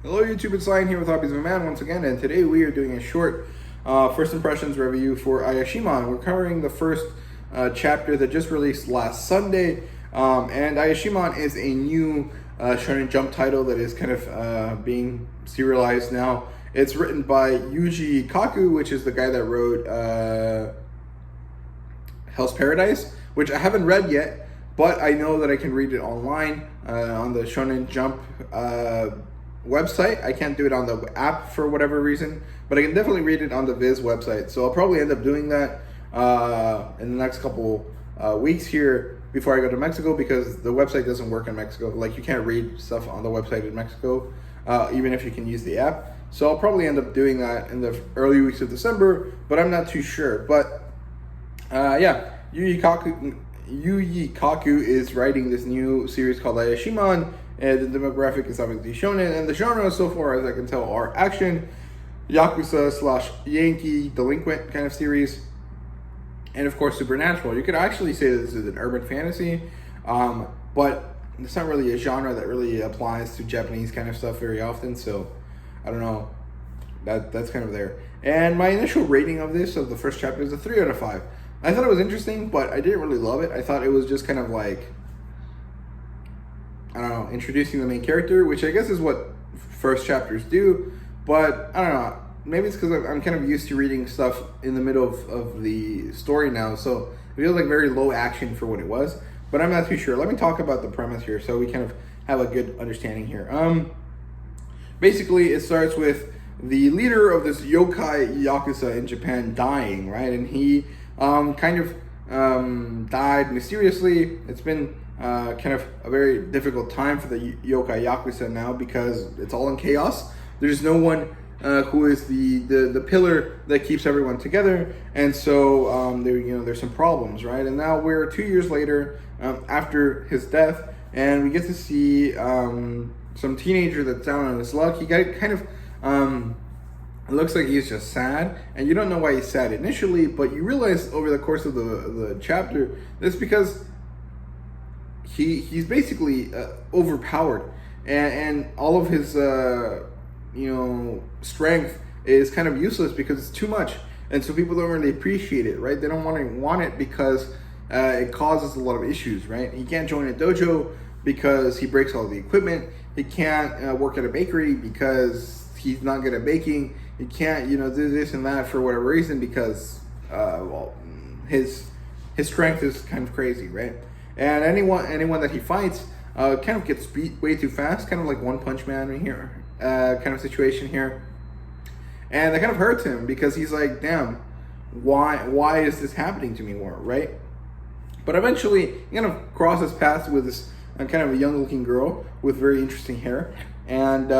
Hello YouTube, it's Lion here with Hobbies of a Man once again, and today we are doing a short first impressions review for Ayashimon. We're covering the first chapter that just released last Sunday, and Ayashimon is a new Shonen Jump title that is kind of being serialized now. It's written by Yuji Kaku, which is the guy that wrote Hell's Paradise, which I haven't read yet, but I know that I can read it online on the Shonen Jump website. I can't do it on the app for whatever reason, but I can definitely read it on the Viz website. So I'll probably end up doing that in the next couple weeks here before I go to Mexico, because the website doesn't work in Mexico. Like, you can't read stuff on the website in Mexico, even if you can use the app. So I'll probably end up doing that in the early weeks of December, but I'm not too sure. But yeah, Yuji Kaku is writing this new series called Ayashimon, and the demographic is obviously shonen, and the genre so far as I can tell are action, Yakuza / Yankee delinquent kind of series, and of course supernatural. You could actually say that this is an urban fantasy, but it's not really a genre that really applies to Japanese kind of stuff very often, so I don't know, that's kind of there. And my initial rating of this, of the first chapter, is a 3 out of 5. I thought it was interesting, but I didn't really love it. I thought it was just kind of like, I don't know, introducing the main character, which I guess is what first chapters do, but I don't know, maybe it's because I'm kind of used to reading stuff in the middle of the story now, so it feels like very low action for what it was, but I'm not too sure. Let me talk about the premise here so we kind of have a good understanding here. Basically, it starts with the leader of this yokai Yakuza in Japan dying, right? And he kind of died mysteriously. It's been kind of a very difficult time for the yokai Yakuza now, because it's all in chaos. There's no one who is the pillar that keeps everyone together, and so there's some problems, right? And now we're 2 years later after his death, and we get to see some teenager that's down on his luck. He got kind of it looks like he's just sad, and you don't know why he's sad initially, but you realize over the course of the chapter that's because he's basically overpowered, and all of his strength is kind of useless because it's too much, and so people don't really appreciate it, right? They don't want it because it causes a lot of issues, right? He can't join a dojo because he breaks all the equipment. He can't work at a bakery because he's not good at baking. He can't, do this and that for whatever reason because, his strength is kind of crazy, right? And anyone that he fights kind of gets beat way too fast, kind of like One Punch Man in here, kind of situation here. And that kind of hurts him because he's like, damn, why is this happening to me more, right? But eventually, he kind of crosses paths with this kind of a young-looking girl with very interesting hair, and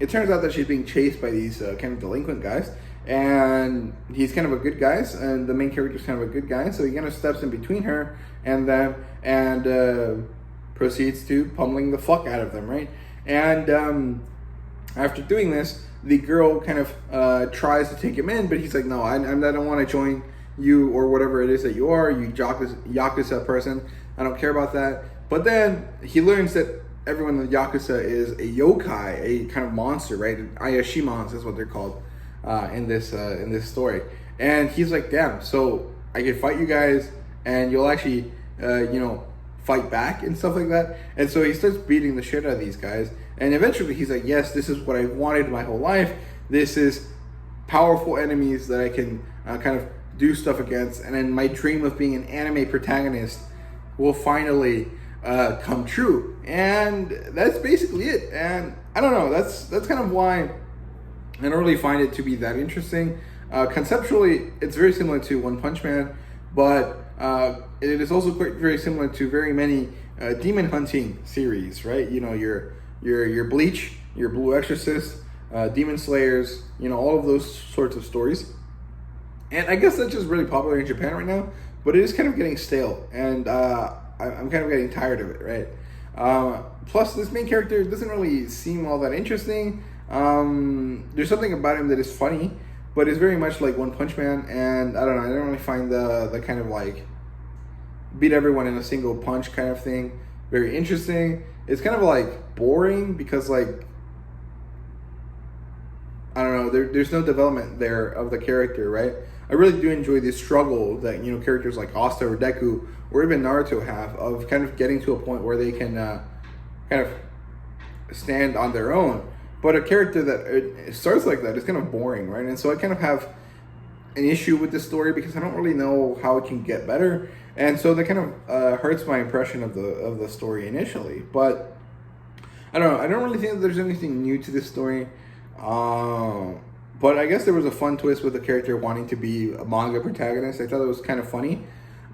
it turns out that she's being chased by these kind of delinquent guys, and he's kind of a good guy, and the main character's kind of a good guy, so he kind of steps in between her and them, and proceeds to pummeling the fuck out of them, right? And after doing this, the girl kind of tries to take him in, but he's like, no, I don't want to join you or whatever it is that you are, you Yakuza person. I don't care about that. But then he learns that everyone in the Yakuza is a yokai, a kind of monster, right? Ayashimons is what they're called in this story. And he's like, damn, so I can fight you guys, and you'll actually, fight back and stuff like that. And so he starts beating the shit out of these guys. And eventually he's like, yes, this is what I wanted my whole life. This is powerful enemies that I can kind of do stuff against. And then my dream of being an anime protagonist will finally come true. And that's basically it. And I don't know, that's kind of why I don't really find it to be that interesting. Conceptually, it's very similar to One Punch Man, but it is also quite very similar to very many demon hunting series, right? Your Bleach, your Blue Exorcist, Demon Slayers, all of those sorts of stories. And I guess that's just really popular in Japan right now, but it is kind of getting stale, and I'm kind of getting tired of it, right? Plus, this main character doesn't really seem all that interesting. There's something about him that is funny, but it's very much like One Punch Man, and I don't know, I don't really find the kind of like beat everyone in a single punch kind of thing very interesting. It's kind of like boring because like I don't know, there's no development there of the character, right? I really do enjoy the struggle that, you know, characters like Asta or Deku or even Naruto have of kind of getting to a point where they can kind of stand on their own. But a character that it starts like that is kind of boring, right? And so I kind of have an issue with this story because I don't really know how it can get better, and so that kind of hurts my impression of the story initially. But I don't know. I don't really think that there's anything new to this story. But I guess there was a fun twist with the character wanting to be a manga protagonist. I thought it was kind of funny.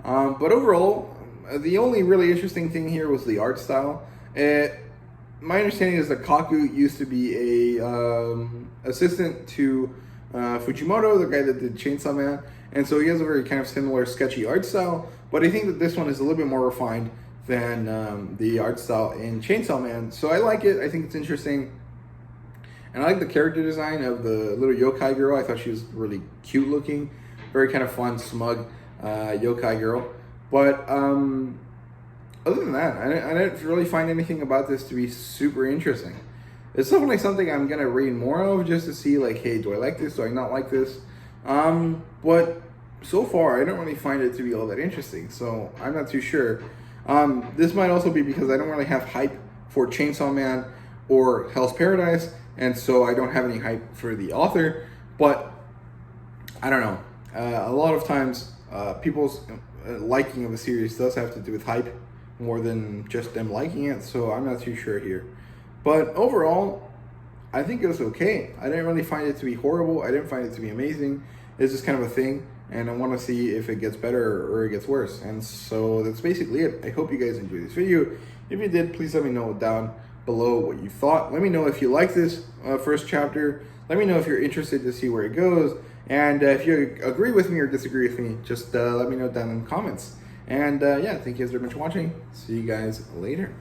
But overall, the only really interesting thing here was the art style. My understanding is that Kaku used to be a assistant to Fujimoto, the guy that did Chainsaw Man, and so he has a very kind of similar sketchy art style. But I think that this one is a little bit more refined than the art style in Chainsaw Man. So I like it. I think it's interesting. And I like the character design of the little yokai girl. I thought she was really cute looking. Very kind of fun, smug yokai girl. But other than that, I didn't really find anything about this to be super interesting. It's definitely something I'm going to read more of just to see, like, hey, do I like this? Do I not like this? But so far, I don't really find it to be all that interesting. So I'm not too sure. This might also be because I don't really have hype for Chainsaw Man or Hell's Paradise, and so I don't have any hype for the author. But I don't know. A lot of times, people's liking of a series does have to do with hype more than just them liking it, so I'm not too sure here. But overall, I think it was okay. I didn't really find it to be horrible. I didn't find it to be amazing. It's just kind of a thing, and I want to see if it gets better or it gets worse. And so that's basically it. I hope you guys enjoyed this video. If you did, please let me know down below what you thought. Let me know if you like this first chapter. Let me know if you're interested to see where it goes. And if you agree with me or disagree with me, just let me know down in the comments. And yeah, thank you guys very much for watching. See you guys later.